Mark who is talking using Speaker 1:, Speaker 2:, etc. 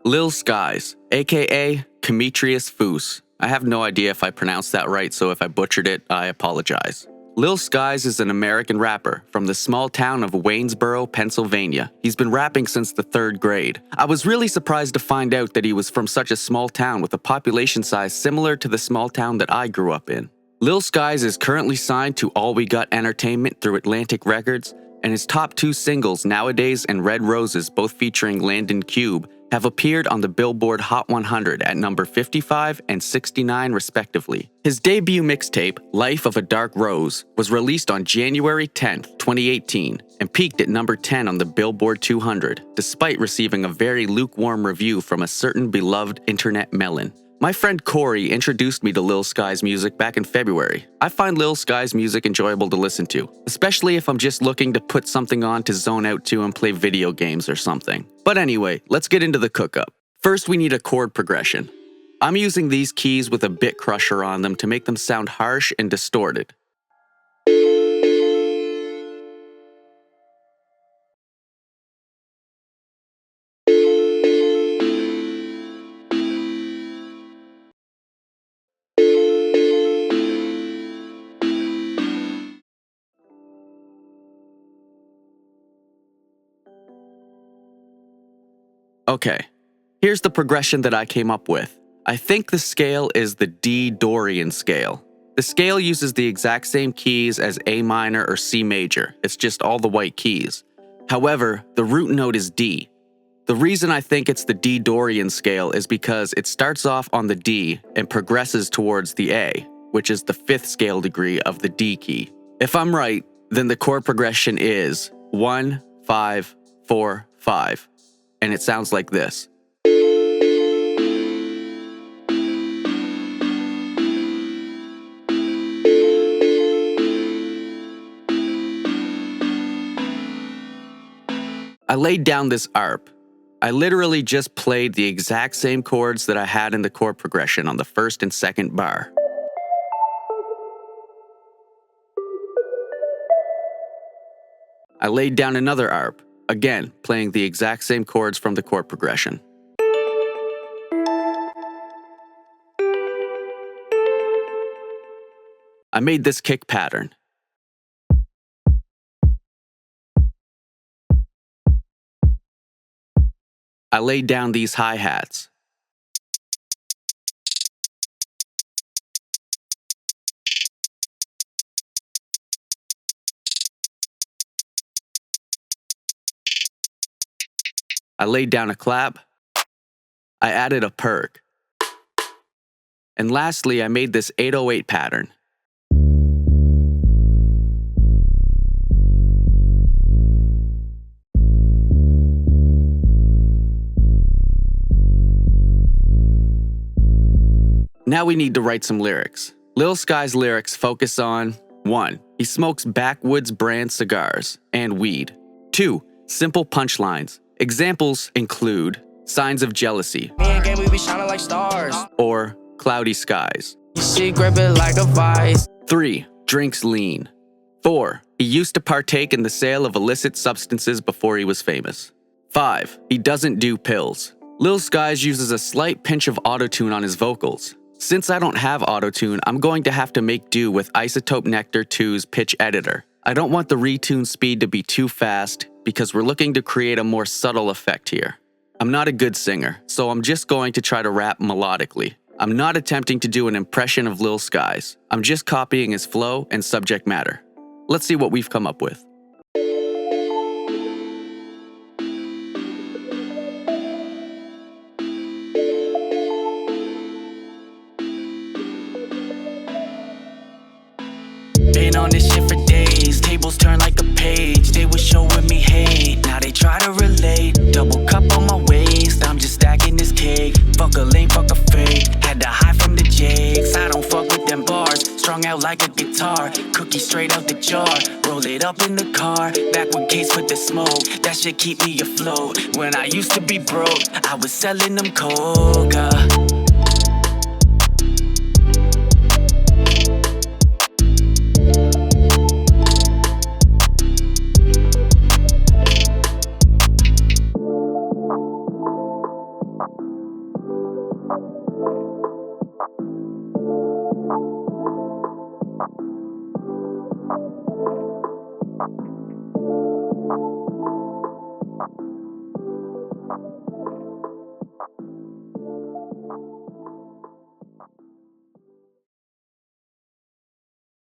Speaker 1: Lil Skies, aka Demetrius Foos. I have no idea if I pronounced that right, so if I butchered it, I apologize. Lil Skies is an American rapper from the small town of Waynesboro, Pennsylvania. He's been rapping since the 3rd grade. I was really surprised to find out that he was from such a small town with a population size similar to the small town that I grew up in. Lil Skies is currently signed to All We Got Entertainment through Atlantic Records, and his top 2 singles, Nowadays and Red Roses, both featuring Landon Cube, have appeared on the Billboard Hot 100 at number 55 and 69 respectively. His debut mixtape, Life of a Dark Rose, was released on January 10, 2018, and peaked at number 10 on the Billboard 200, despite receiving a very lukewarm review from a certain beloved internet melon. My friend Corey introduced me to Lil Skies music back in February. I find Lil Skies music enjoyable to listen to, especially if I'm just looking to put something on to zone out to and play video games or something. But anyway, let's get into the cook-up. First, we need a chord progression. I'm using these keys with a bit crusher on them to make them sound harsh and distorted. Okay, here's the progression that I came up with. I think the scale is the D Dorian scale. The scale uses the exact same keys as A minor or C major, it's just all the white keys. However, the root note is D. The reason I think it's the D Dorian scale is because it starts off on the D and progresses towards the A, which is the 5th scale degree of the D key. If I'm right, then the chord progression is 1, 5, 4, 5. And it sounds like this. I laid down this ARP. I literally just played the exact same chords that I had in the chord progression on the 1st and 2nd bar. I laid down another ARP. Again, playing the exact same chords from the chord progression. I made this kick pattern. I laid down these hi-hats. I laid down a clap. I added a perk. And lastly, I made this 808 pattern. Now we need to write some lyrics. Lil Skies' lyrics focus on 1. He smokes backwoods brand cigars and weed. 2. Simple punchlines. Examples include signs of jealousy,
Speaker 2: Me and Game, we be shining like stars.
Speaker 1: or cloudy skies.
Speaker 2: She grip it like a vice.
Speaker 1: 3. Drinks lean. 4. He used to partake in the sale of illicit substances before he was famous. 5. He doesn't do pills. Lil Skies uses a slight pinch of autotune on his vocals. Since I don't have autotune, I'm going to have to make do with Isotope Nectar 2's pitch editor. I don't want the retune speed to be too fast because we're looking to create a more subtle effect here. I'm not a good singer, so I'm just going to try to rap melodically. I'm not attempting to do an impression of Lil Skies. I'm just copying his flow and subject matter. Let's see what we've come up with.
Speaker 2: Been on this shit for days. Tables turn like a page. They was showing me hate. Now they try to relate. Double cup on my waist. I'm just stacking this cake. Fuck a lame, fuck a fake. Had to hide from the jakes. I don't fuck with them bars. Strung out like a guitar. Cookie straight out the jar. Roll it up in the car. Backward case with the smoke. That shit keep me afloat. When I used to be broke, I was selling them coca.